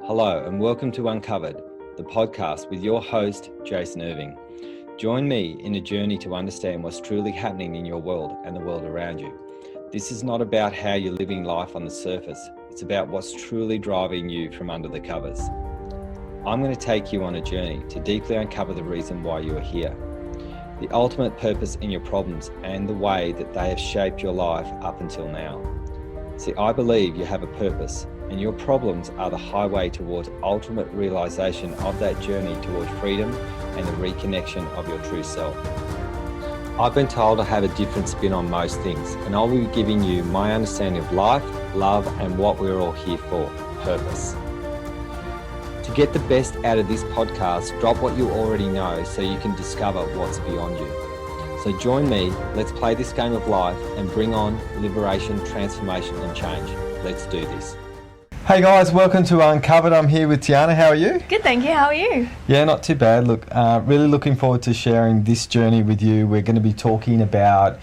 Hello and welcome to Uncovered, the podcast with your host, Jason Irving. Join me in a journey to understand what's truly happening in your world and the world around you. This is not about how you're living life on the surface. It's about what's truly driving you from under the covers. I'm going to take you on a journey to deeply uncover the reason why you are here, the ultimate purpose in your problems and the way that they have shaped your life up until now. See, I believe you have a purpose, and your problems are the highway towards ultimate realization of that journey towards freedom and the reconnection of your true self. I've been told I have a different spin on most things, and I'll be giving you my understanding of life, love, and what we're all here for, purpose. To get the best out of this podcast, drop what you already know so you can discover what's beyond you. So join me, let's play this game of life and bring on liberation, transformation, and change. Let's do this. Hey guys, welcome to Uncovered. I'm here with Tiana. How are you? Good, thank you. How are you? Yeah, not too bad. Look, really looking forward to sharing this journey with you. We're going to be talking about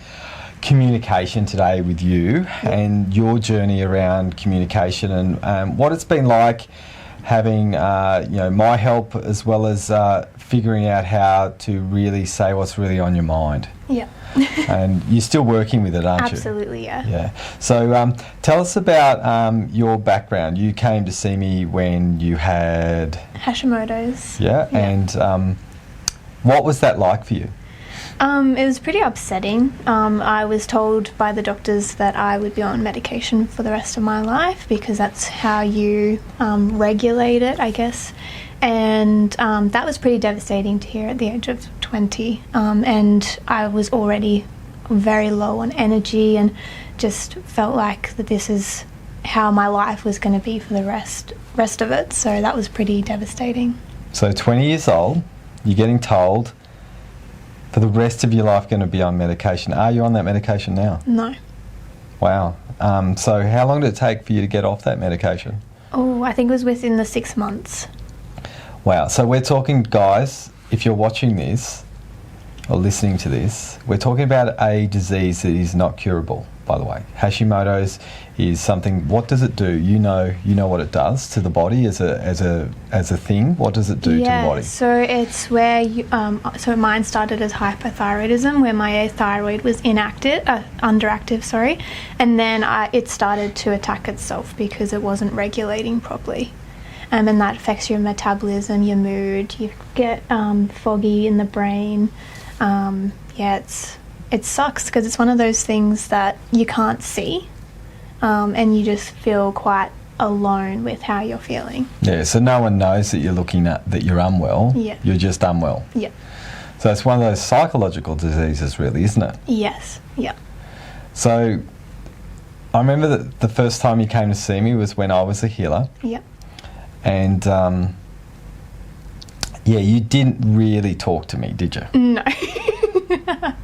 communication today with you and your journey around communication and what it's been like having my help as well as figuring out how to really say what's really on your mind. Yeah. And you're still working with it, aren't you? Absolutely, yeah. Yeah. So tell us about your background. You came to see me when you had Hashimoto's. Yeah. And what was that like for you? It was pretty upsetting. I was told by the doctors that I would be on medication for the rest of my life because that's how you regulate it, I guess. And that was pretty devastating to hear at the age of 20. And I was already very low on energy and just felt like that this is how my life was going to be for the rest of it. So that was pretty devastating. So 20 years old, you're getting told for the rest of your life going to be on medication. Are you on that medication now? No. Wow. So how long did it take for you to get off that medication? Oh, I think it was within the 6 months. Wow. So we're talking, guys, if you're watching this or listening to this, we're talking about a disease that is not curable, by the way. Hashimoto's is something, what does it do? You know what it does to the body as a thing. What does it do to the body? So it's where you, so mine started as hypothyroidism, where my thyroid was underactive, and then it started to attack itself because it wasn't regulating properly. And that affects your metabolism, your mood. You get foggy in the brain. It sucks because it's one of those things that you can't see, and you just feel quite alone with how you're feeling. Yeah, so no one knows that you're unwell. Yeah. You're just unwell. Yeah. So it's one of those psychological diseases, really, isn't it? Yes. Yeah. So I remember that the first time you came to see me was when I was a healer. Yeah. And you didn't really talk to me, did you? No.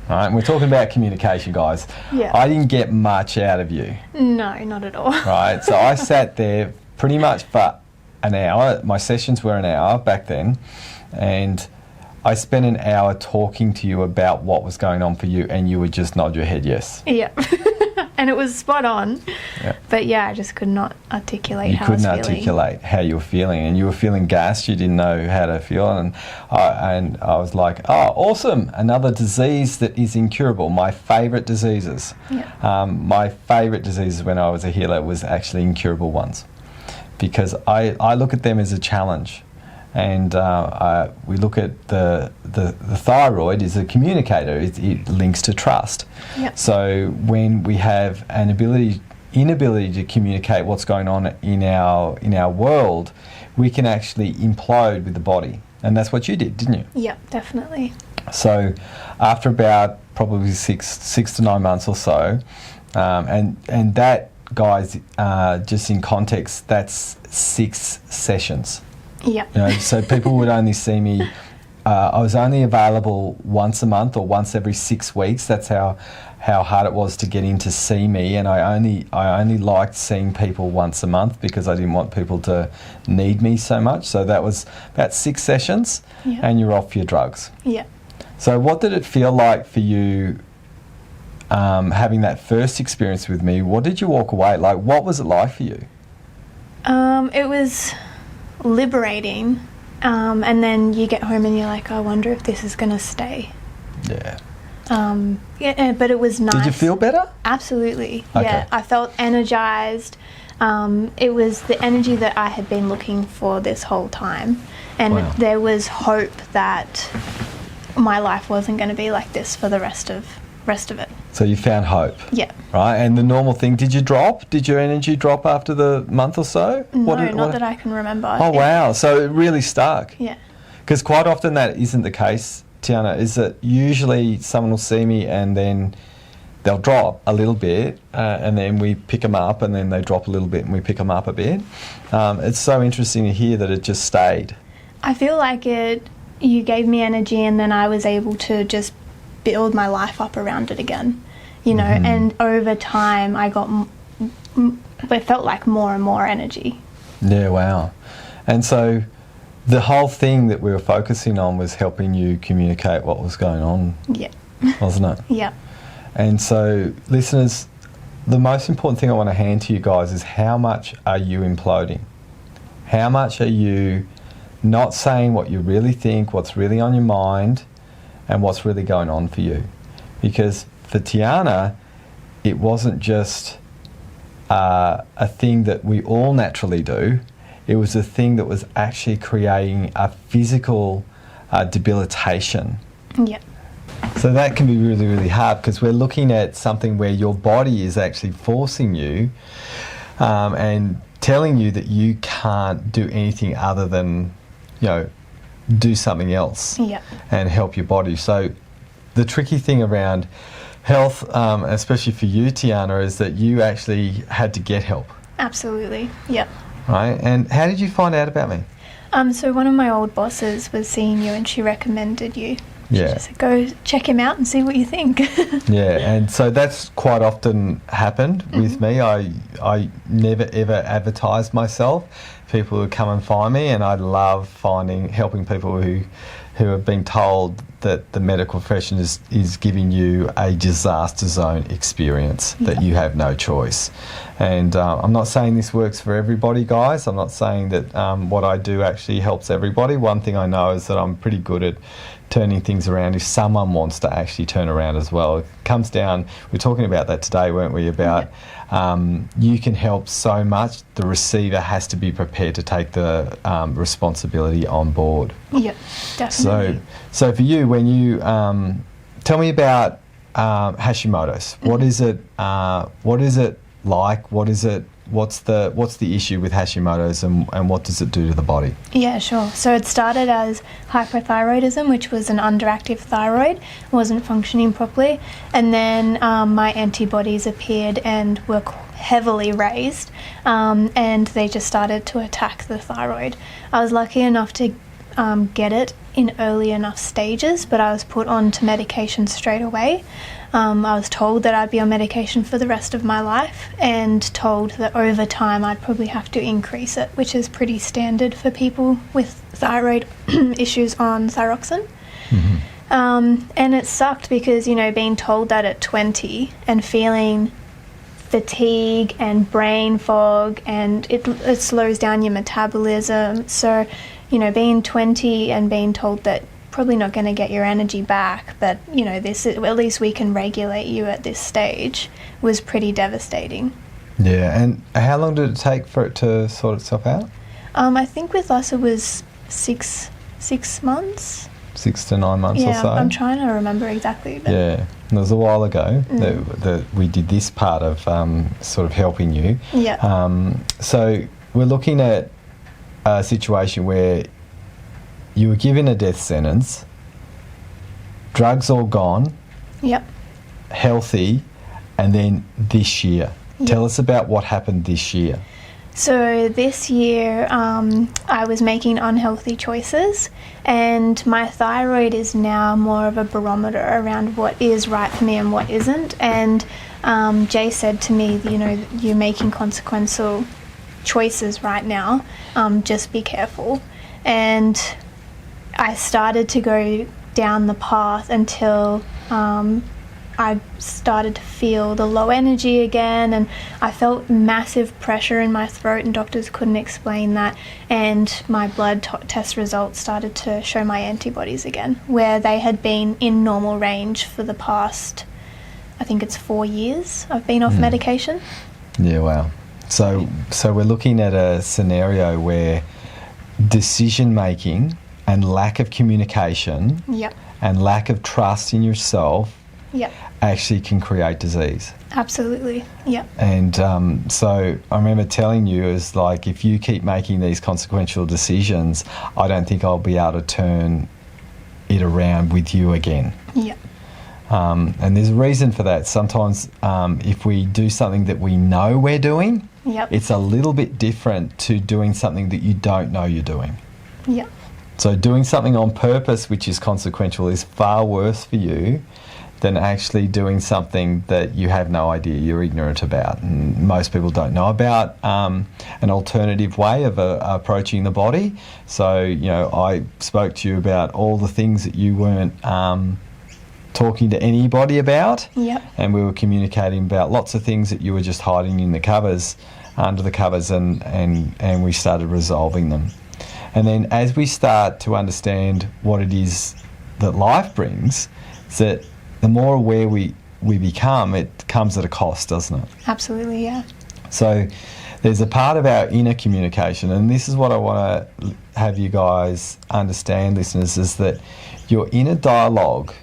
Right, and we're talking about communication, guys. Yeah. I didn't get much out of you. No, not at all. Right, so I sat there pretty much for an hour. My sessions were an hour back then, and I spent an hour talking to you about what was going on for you, and you would just nod your head yes. Yeah. And it was spot on. Yeah. But yeah, I just could not articulate how I was feeling. You couldn't articulate how you were feeling, and you were feeling gassed. You didn't know how to feel, and I was like, oh, awesome, another disease that is incurable. My favourite diseases. Yeah. My favourite diseases when I was a healer was actually incurable ones, because I look at them as a challenge. And we look at the thyroid is a communicator. It links to trust. Yep. So when we have an inability to communicate what's going on in our world, we can actually implode with the body. And that's what you did, didn't you? Yeah, definitely. So after about probably six to 9 months or so, and that, guys, just in context, that's 6 sessions. Yeah. So people would only see me. I was only available once a month or once every 6 weeks. That's how hard it was to get in to see me, and I only liked seeing people once a month because I didn't want people to need me so much. So that was about 6 sessions, and you're off your drugs. Yeah. So what did it feel like for you having that first experience with me? What did you walk away like? What was it like for you? It was liberating. And then you get home and you're like, I wonder if this is going to stay. Yeah. Yeah, but it was nice. Did you feel better? Absolutely. Okay. Yeah, I felt energized. It was the energy that I had been looking for this whole time. And Wow. there was hope that my life wasn't going to be like this for the rest of it. So you found hope. Yeah. Right, and the normal thing, did you drop? Did your energy drop after the month or so? No, not that I can remember. Oh, wow. So it really stuck. Yeah. Because quite often that isn't the case, Tiana, is that usually someone will see me and then they'll drop a little bit and then we pick them up, and then they drop a little bit and we pick them up a bit. It's so interesting to hear that it just stayed. I feel like you gave me energy, and then I was able to just build my life up around it again, you know, and over time I got, it felt like more and more energy. Yeah, wow. And so the whole thing that we were focusing on was helping you communicate what was going on, Yeah. wasn't it? Yeah. And so, listeners, the most important thing I want to hand to you guys is, how much are you imploding? How much are you not saying what you really think, what's really on your mind, and what's really going on for you? Because for Tiana, it wasn't just a thing that we all naturally do. It was a thing that was actually creating a physical debilitation. Yeah. So that can be really, really hard, because we're looking at something where your body is actually forcing you and telling you that you can't do anything other than, you know, do something else Yeah. and help your body. So the tricky thing around health, especially for you, Tiana, is that you actually had to get help, Absolutely. Yeah. right? And how did you find out about me? So one of my old bosses was seeing you, and she recommended you. She Yeah. just said, go check him out and see what you think. Yeah, and so that's quite often happened with me. I never ever advertised myself. People would come and find me, and I love helping people who have been told that the medical profession is giving you a disaster zone experience, that you have no choice. And I'm not saying this works for everybody, guys. I'm not saying that what I do actually helps everybody. One thing I know is that I'm pretty good at turning things around if someone wants to actually turn around as well. It comes down, we were talking about that today, weren't we, about you can help so much, the receiver has to be prepared to take the responsibility on board. Yeah, definitely. So for you, when you tell me about Hashimoto's, what is it like? What's the issue with Hashimoto's, and what does it do to the body? Yeah, sure. So it started as hypothyroidism, which was an underactive thyroid, wasn't functioning properly, and then my antibodies appeared and were heavily raised, and they just started to attack the thyroid. I was lucky enough to get it in early enough stages, but I was put onto medication straight away. I was told that I'd be on medication for the rest of my life, and told that over time I'd probably have to increase it, which is pretty standard for people with thyroid issues on thyroxine. And it sucked because, you know, being told that at 20 and feeling fatigue and brain fog, and it slows down your metabolism. So, you know, being 20 and being told that probably not going to get your energy back, but, you know, this is, at least we can regulate you at this stage, was pretty devastating. Yeah, and how long did it take for it to sort itself out? I think with us it was six months. 6 to 9 months or so? Yeah, I'm trying to remember exactly. But Yeah, it was a while ago that we did this part of sort of helping you. Yeah. So we're looking at a situation where you were given a death sentence, drugs all gone, Yep. healthy, and then this year. Yep. Tell us about what happened this year. So this year I was making unhealthy choices, and my thyroid is now more of a barometer around what is right for me and what isn't. And Jay said to me, you know, you're making consequential choices right now, just be careful. And I started to go down the path until I started to feel the low energy again, and I felt massive pressure in my throat, and doctors couldn't explain that. And my blood test results started to show my antibodies again, where they had been in normal range for the past, I think it's 4 years I've been off medication. Yeah, wow. So we're looking at a scenario where decision making and lack of communication Yep. and lack of trust in yourself Yep. actually can create disease. Absolutely. Yep. And so I remember telling you, is like, if you keep making these consequential decisions, I don't think I'll be able to turn it around with you again. Yep. And there's a reason for that. Sometimes if we do something that we know we're doing, Yep. it's a little bit different to doing something that you don't know you're doing. Yep. So doing something on purpose, which is consequential, is far worse for you than actually doing something that you have no idea, you're ignorant about, and most people don't know about an alternative way of approaching the body. So, you know, I spoke to you about all the things that you weren't talking to anybody about. Yep. And we were communicating about lots of things that you were just hiding in the covers, under the covers, and we started resolving them. And then as we start to understand what it is that life brings, is that the more aware we become, it comes at a cost, doesn't it? Absolutely, yeah. So there's a part of our inner communication, and this is what I want to have you guys understand, listeners, is that your inner dialogue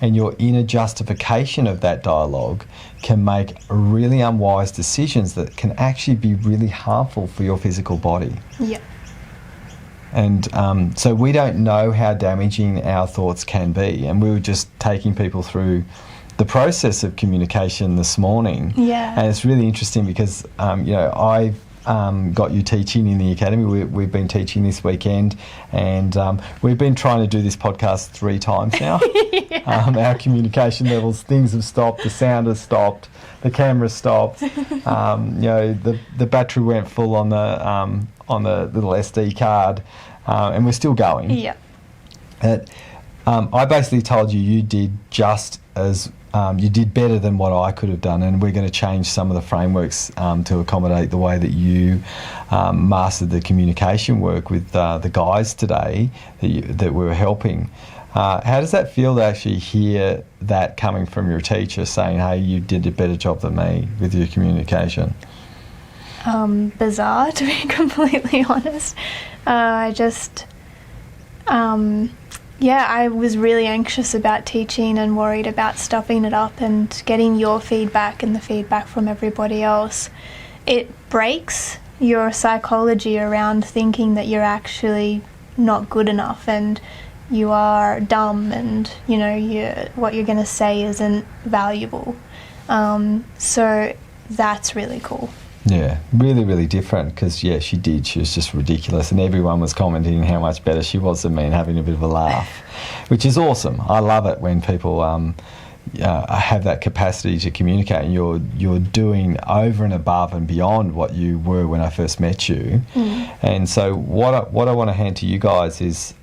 and your inner justification of that dialogue can make really unwise decisions that can actually be really harmful for your physical body. Yep. And so we don't know how damaging our thoughts can be. And we were just taking people through the process of communication this morning. Yeah. And it's really interesting because, you know, I've got you teaching in the academy. We've been teaching this weekend, and we've been trying to do this podcast 3 times now. Yeah. Our communication levels, things have stopped, the sound has stopped, the camera stopped. You know, the battery went full on the little SD card, and we're still going. Yeah. I basically told you did just as you did better than what I could have done, and we're going to change some of the frameworks to accommodate the way that you mastered the communication work with the guys today that we were helping. How does that feel to actually hear that coming from your teacher saying, hey, you did a better job than me with your communication? Bizarre, to be completely honest. I was really anxious about teaching and worried about stuffing it up, and getting your feedback and the feedback from everybody else. It breaks your psychology around thinking that you're actually not good enough and you are dumb, and you know what you're going to say isn't valuable. So that's really cool. Yeah, really, really different, because, yeah, she did. She was just ridiculous, and everyone was commenting how much better she was than me and having a bit of a laugh, which is awesome. I love it when people have that capacity to communicate, and you're doing over and above and beyond what you were when I first met you. And so what I want to hand to you guys is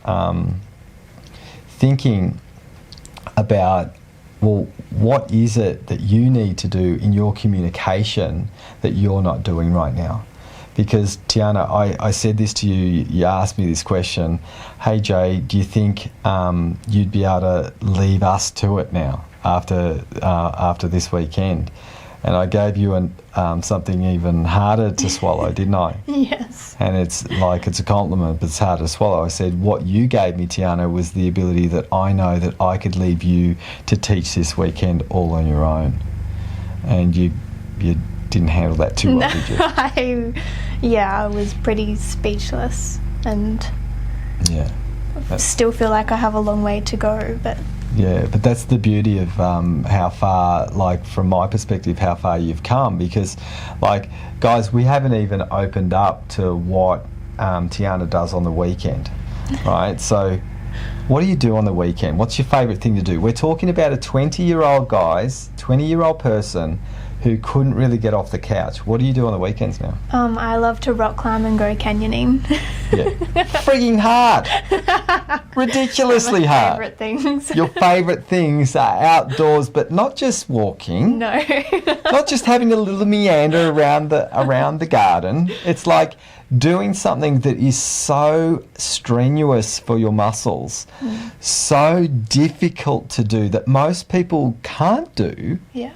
thinking about, well, what is it that you need to do in your communication that you're not doing right now? Because, Tiana, I said this to you, you asked me this question, hey, Jay, do you think you'd be able to leave us to it now after this weekend? And I gave you something even harder to swallow, didn't I? Yes. And it's a compliment, but it's hard to swallow. I said, what you gave me, Tiana, was the ability that I know that I could leave you to teach this weekend all on your own. And you didn't handle that too well, did you? I was pretty speechless, and still feel like I have a long way to go, but... Yeah, but that's the beauty of how far, like, from my perspective, how far you've come. Because, like, guys, we haven't even opened up to what Tiana does on the weekend, right? So what do you do on the weekend? What's your favourite thing to do? We're talking about a 20-year-old guys, 20-year-old person who couldn't really get off the couch. What do you do on the weekends now? I love to rock climb and go canyoning. Yeah. Freaking hard. Ridiculously My hard. favourite things. Your favourite things are outdoors, but not just walking. No. Not just having a little meander around the garden. It's like doing something that is so strenuous for your muscles, so difficult to do that most people can't do. Yeah.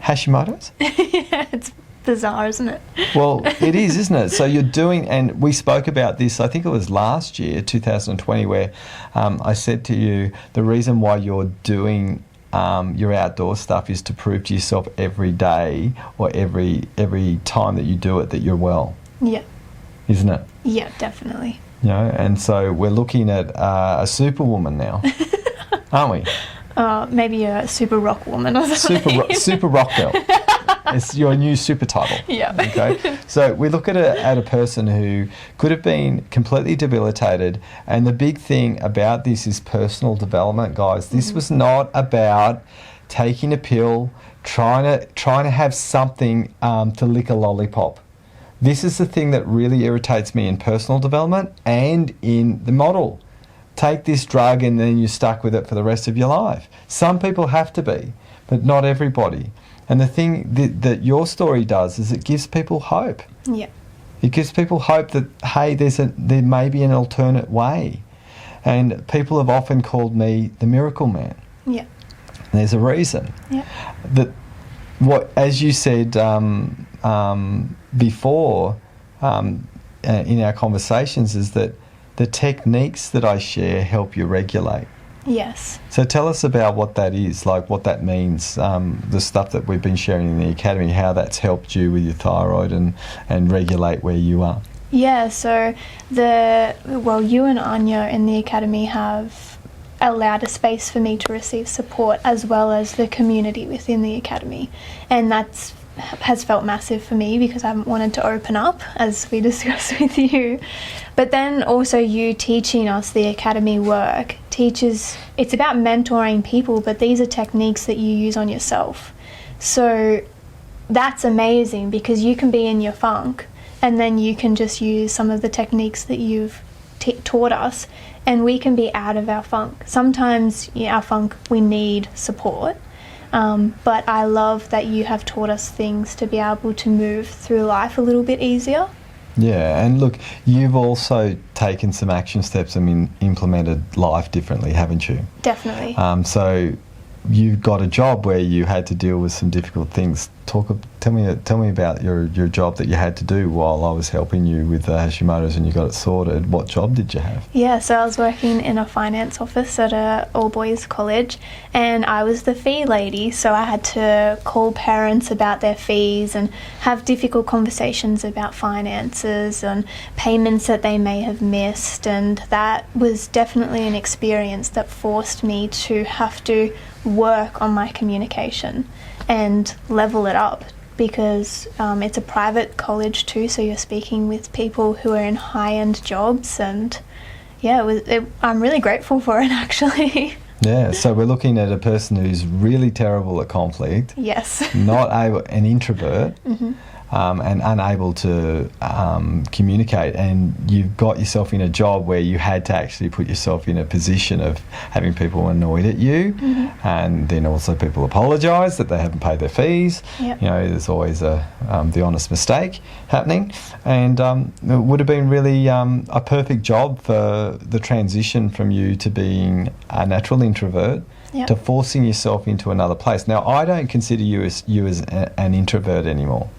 Hashimoto's? Yeah, it's bizarre, isn't it? Well, it is, isn't it? So you're doing, and we spoke about this, I think it was last year, 2020, where I said to you, the reason why you're doing your outdoor stuff is to prove to yourself every day or every time that you do it that you're well. Yeah. Isn't it? Yeah, definitely. You know, and so we're looking at a superwoman now, aren't we? Maybe a super rock woman or something. Super rock girl. It's your new super title. Yeah. Okay. So we look at a person who could have been completely debilitated, and the big thing about this is personal development, guys. This was not about taking a pill, trying to have something to lick a lollipop. This is the thing that really irritates me in personal development and in the model. Take this drug and then you're stuck with it for the rest of your life. Some people have to be, but not everybody. And the thing that your story does is it gives people hope. Yeah. It gives people hope that, hey, there may be an alternate way. And people have often called me the miracle man. Yeah. And there's a reason. Yeah. That what, as you said before in our conversations, is that the techniques that I share help you regulate. Yes. So tell us about what that is, like what that means, the stuff that we've been sharing in the academy, how that's helped you with your thyroid and regulate where you are. Yeah, so you and Anya in the academy have allowed a space for me to receive support as well as the community within the academy. And has felt massive for me because I haven't wanted to open up, as we discussed with you. But then also you teaching us the academy work it's about mentoring people, but these are techniques that you use on yourself. So that's amazing because you can be in your funk and then you can just use some of the techniques that you've taught us and we can be out of our funk. Sometimes our funk, we need support. But I love that you have taught us things to be able to move through life a little bit easier. Yeah, and look, you've also taken some action steps and implemented life differently, haven't you? Definitely. So you got a job where you had to deal with some difficult things. Tell me about your job that you had to do while I was helping you with the Hashimoto's and you got it sorted. What job did you have? Yeah, so I was working in a finance office at a all-boys college and I was the fee lady, so I had to call parents about their fees and have difficult conversations about finances and payments that they may have missed, and that was definitely an experience that forced me to have to work on my communication and level it up because it's a private college too, so you're speaking with people who are in high-end jobs, and I'm really grateful for it actually. Yeah, so we're looking at a person who's really terrible at conflict. Yes. An introvert. Mm-hmm. And unable to communicate, and you've got yourself in a job where you had to actually put yourself in a position of having people annoyed at you, and then also people apologise that they haven't paid their fees. Yep. You know, there's always the honest mistake happening, and it would have been really a perfect job for the transition from you to being a natural introvert. Yep. To forcing yourself into another place. Now, I don't consider you as an introvert anymore.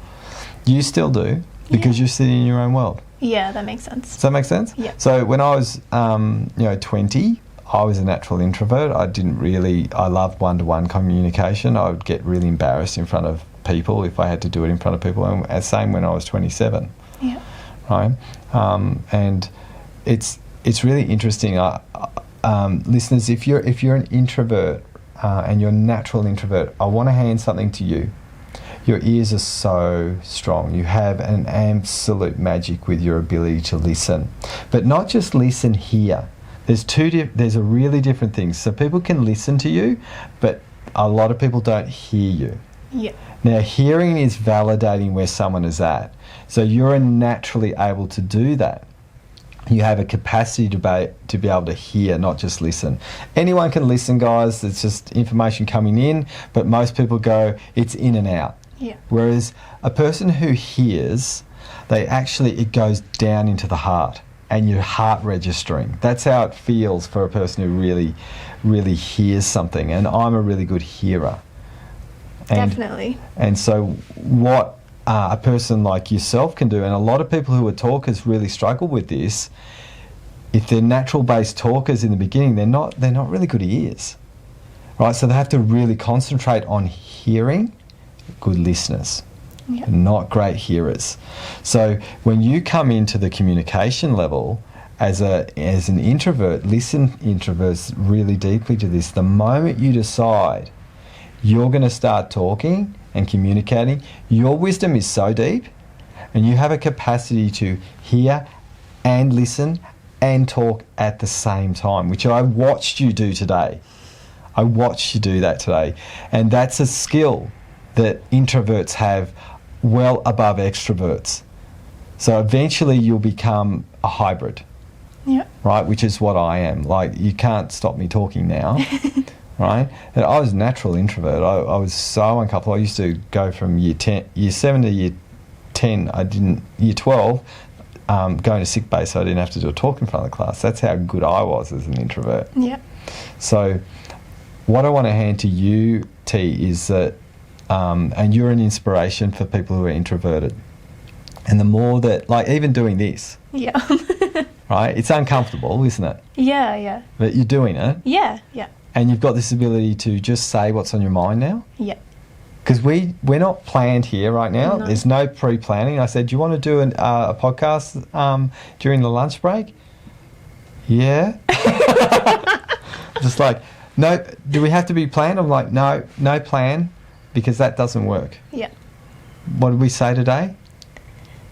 You still do, because you're sitting in your own world. Yeah, that makes sense. Does that make sense? Yeah. So when I was, 20, I was a natural introvert. I loved one-to-one communication. I would get really embarrassed in front of people if I had to do it in front of people. And same when I was 27. Yeah. Right? And it's really interesting. Listeners, if you're an introvert and you're a natural introvert, I want to hand something to you. Your ears are so strong. You have an absolute magic with your ability to listen. But not just listen here. There's a really different thing. So people can listen to you, but a lot of people don't hear you. Yeah. Now, hearing is validating where someone is at. So you're naturally able to do that. you have a capacity to be able to hear, not just listen. Anyone can listen, guys. It's just information coming in, but most people go, it's in and out. Yeah. Whereas a person who hears, it goes down into the heart and your heart registering. That's how it feels for a person who really, really hears something. And I'm a really good hearer. Definitely. And so what a person like yourself can do, and a lot of people who are talkers really struggle with this. If they're natural-based talkers in the beginning, they're not really good ears, right? So they have to really concentrate on hearing. Good listeners, not great hearers. So when you come into the communication level as an introvert, listen, introverts, really deeply to this. The moment you decide you're going to start talking and communicating, your wisdom is so deep and you have a capacity to hear and listen and talk at the same time, which I watched you do today. I watched you do that today. And that's a skill that introverts have well above extroverts. So eventually you'll become a hybrid, right? Which is what I am. Like, you can't stop me talking now. Right? And I was a natural introvert. I was so uncomfortable. I used to go from year 7 to year 10. Year 12, going to sick bay so I didn't have to do a talk in front of the class. That's how good I was as an introvert. Yeah. So what I want to hand to you, T, is that, and you're an inspiration for people who are introverted. And the more that, like, even doing this. Yeah. Right? It's uncomfortable, isn't it? Yeah. But you're doing it. Yeah. And you've got this ability to just say what's on your mind now? Yeah. Because we're not planned here right now. No. There's no pre-planning. I said, do you want to do a podcast during the lunch break? Yeah. Just like, no, do we have to be planned? I'm like, no plan, because that doesn't work. Yeah. What did we say today?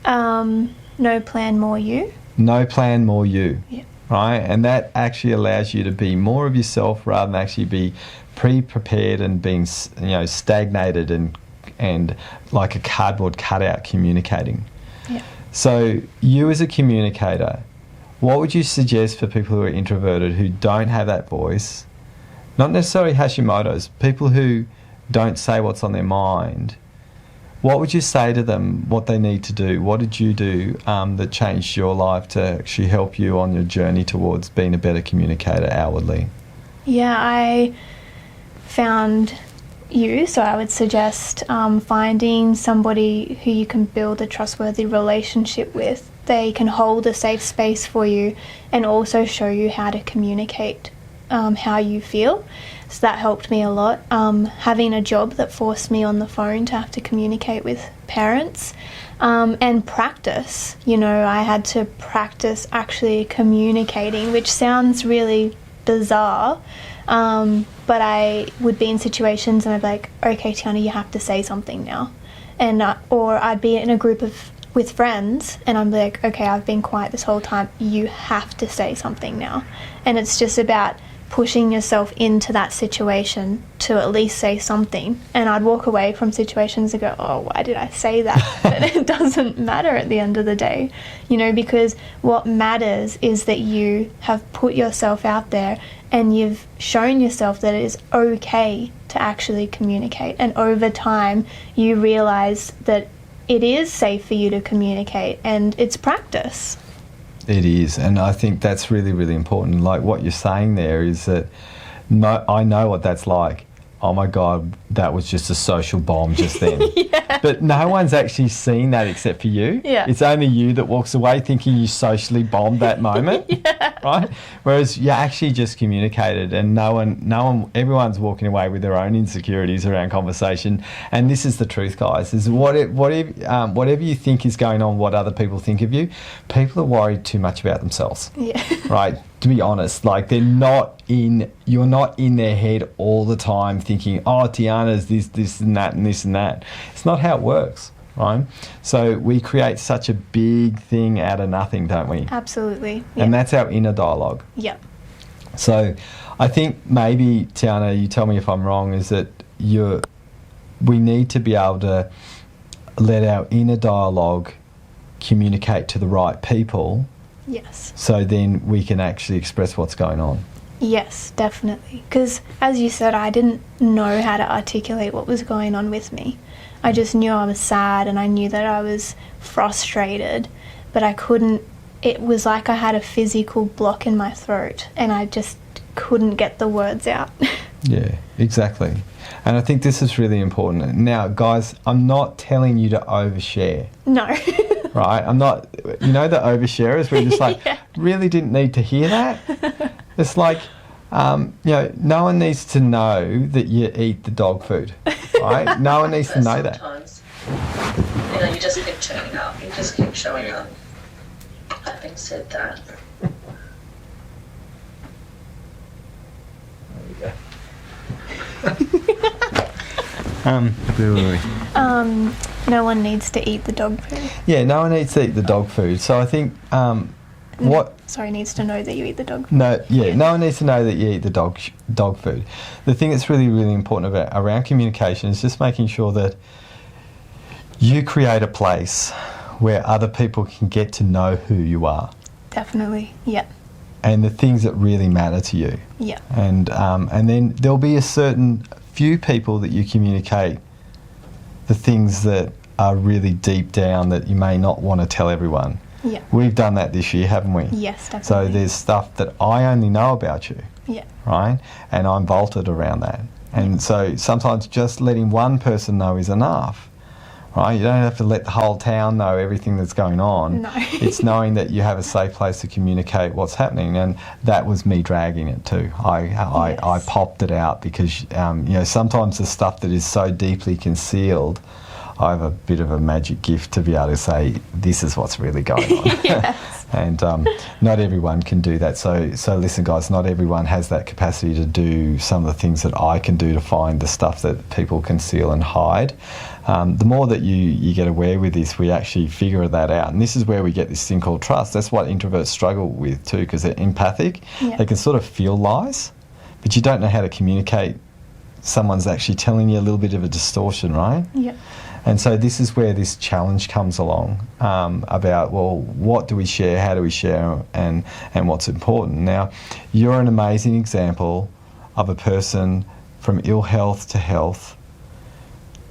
No plan, more you. No plan, more you. Yeah. Right? And that actually allows you to be more of yourself rather than actually be pre-prepared and being, stagnated and like a cardboard cutout communicating. Yeah. So you as a communicator, what would you suggest for people who are introverted, who don't have that voice, not necessarily Hashimoto's, people who don't say what's on their mind? What would you say to them, what they need to do? What did you do that changed your life to actually help you on your journey towards being a better communicator outwardly? Yeah, I found you, so I would suggest finding somebody who you can build a trustworthy relationship with. They can hold a safe space for you and also show you how to communicate how you feel. So that helped me a lot. Having a job that forced me on the phone to have to communicate with parents and practice. I had to practice actually communicating, which sounds really bizarre, but I would be in situations and I'd be like, okay, Tiana, you have to say something now. And or I'd be in a group with friends and I'm like, okay, I've been quiet this whole time, you have to say something now. And it's just about pushing yourself into that situation to at least say something. And I'd walk away from situations and go, oh, why did I say that? But it doesn't matter at the end of the day, because what matters is that you have put yourself out there and you've shown yourself that it is okay to actually communicate. And over time, you realize that it is safe for you to communicate, and it's practice. It is, and I think that's really, really important. Like what you're saying there is that I know what that's like. Oh my God, that was just a social bomb just then. Yeah. But no one's actually seen that except for you. Yeah. It's only you that walks away thinking you socially bombed that moment. Yeah. Right? Whereas you actually just communicated, and everyone's walking away with their own insecurities around conversation. And this is the truth, guys, is whatever you think is going on, what other people think of you, people are worried too much about themselves. Yeah. Right? To be honest, like you're not in their head all the time thinking, oh, Tiana's this and that and this and that. It's not how it works, right? So we create such a big thing out of nothing, don't we? Absolutely. Yeah. And that's our inner dialogue. Yeah. So I think maybe, Tiana, you tell me if I'm wrong, is that we need to be able to let our inner dialogue communicate to the right people Yes. So then we can actually express what's going on. Yes, definitely. Because, as you said, I didn't know how to articulate what was going on with me. I just knew I was sad and I knew that I was frustrated, but I couldn't. It was like I had a physical block in my throat and I just couldn't get the words out. Yeah, exactly. And I think this is really important. Now, guys, I'm not telling you to overshare. No. Right? I'm not, you know, the oversharers where you're just like, Yeah. really didn't need to hear that? It's like, you know, no one needs to know that you eat the dog food, right? No one needs to know that. Sometimes, you know, you just keep turning up, you just keep showing up. Having said that, Where were we? No one needs to eat the dog food. Yeah, no one needs to eat the dog food. So I think Needs to know that you eat the dog food. No one needs to know that you eat the dog food. The thing that's really, really important around communication is just making sure that you create a place where other people can get to know who you are. Definitely, yeah. And the things that really matter to you. Yeah. And then there'll be a certain few people that you communicate the things that are really deep down that you may not want to tell everyone. Yeah. We've done that this year, haven't we? Yes, definitely. So there's stuff that I only know about you. Yeah. Right? And I'm vaulted around that. And so sometimes just letting one person know is enough. Right? You don't have to let the whole town know everything that's going on. No. It's knowing that you have a safe place to communicate what's happening, and that was me dragging it too. I popped it out because you know, sometimes the stuff that is so deeply concealed, I have a bit of a magic gift to be able to say this is what's really going on. Yes. And not everyone can do that. So listen, guys, not everyone has that capacity to do some of the things that I can do to find the stuff that people conceal and hide. The more that you get aware with this, we actually figure that out. And this is where we get this thing called trust. That's what introverts struggle with too, because they're empathic. Yeah. They can sort of feel lies, but you don't know how to communicate. Someone's actually telling you a little bit of a distortion, right? Yeah. And so this is where this challenge comes along about, well, what do we share, how do we share, and what's important. Now, you're an amazing example of a person from ill health to health,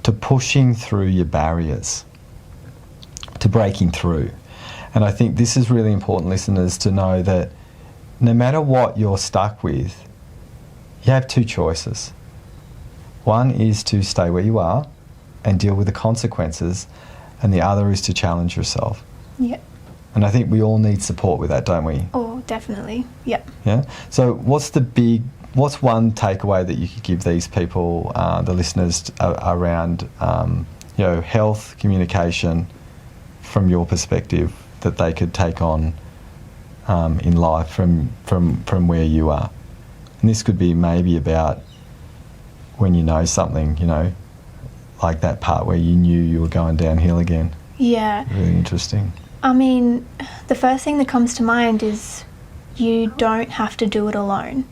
to pushing through your barriers, to breaking through. And I think this is really important, listeners, to know that no matter what you're stuck with, you have two choices. One is to stay where you are and deal with the consequences, and the other is to challenge yourself. Yeah. And I think we all need support with that, don't we? Oh, definitely. Yep. Yeah. So what's one takeaway that you could give these people, the listeners, around health, communication, from your perspective, that they could take on in life from where you are? And this could be maybe about when you know something, like that part where you knew you were going downhill again. Yeah. Really interesting. I mean, the first thing that comes to mind is you don't have to do it alone.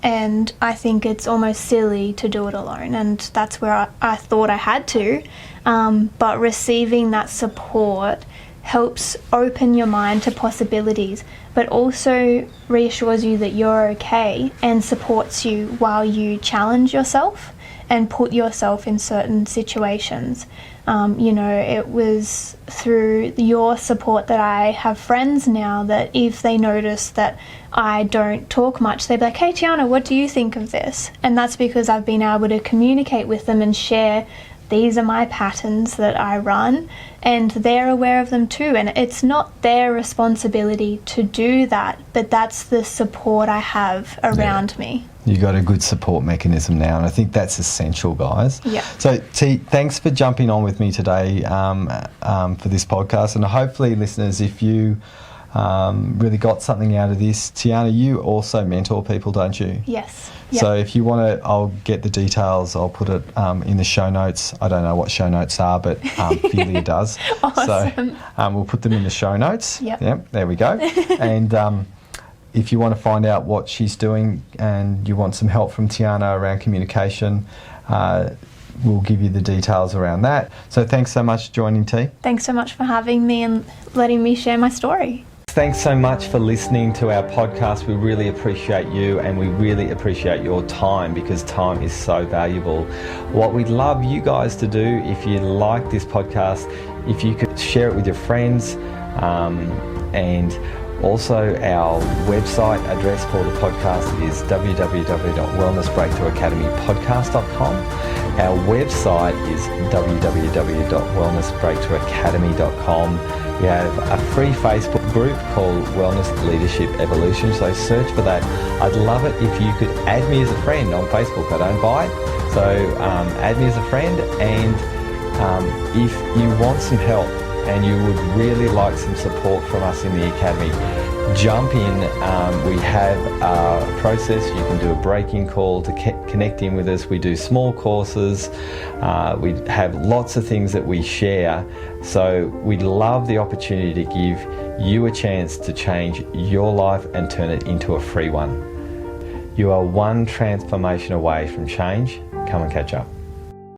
And I think it's almost silly to do it alone. And that's where I thought I had to. But receiving that support helps open your mind to possibilities, but also reassures you that you're okay and supports you while you challenge yourself and put yourself in certain situations. It was through your support that I have friends now that if they notice that I don't talk much, they'd be like, "Hey Tiana, what do you think of this?" And that's because I've been able to communicate with them and share, these are my patterns that I run, and they're aware of them too. And it's not their responsibility to do that, but that's the support I have around me. You got a good support mechanism now, and I think that's essential, guys. Yeah. So, T, thanks for jumping on with me today for this podcast, and hopefully, listeners, if you really got something out of this, Tiana, you also mentor people, don't you? Yes. Yep. So if you want to, I'll get the details. I'll put it in the show notes. I don't know what show notes are, but Ophelia does. Awesome. So we'll put them in the show notes. Yep. There we go. And if you want to find out what she's doing and you want some help from Tiana around communication, we'll give you the details around that. So thanks so much for joining, T. Thanks so much for having me and letting me share my story. Thanks so much for listening to our podcast. We really appreciate you, and we really appreciate your time, because time is so valuable. What we'd love you guys to do, if you like this podcast, if you could share it with your friends, and also our website address for the podcast is www.wellnessbreakthroughacademypodcast.com. Our website is www.wellnessbreakthroughacademy.com. We have a free Facebook group called Wellness Leadership Evolution, so search for that. I'd love it if you could add me as a friend on Facebook. I don't bite, so add me as a friend, and if you want some help and you would really like some support from us in the Academy, jump in. We have a process. You can do a break-in call to connect in with us. We do small courses. We have lots of things that we share. So we'd love the opportunity to give you a chance to change your life and turn it into a free one. You are one transformation away from change. Come and catch up.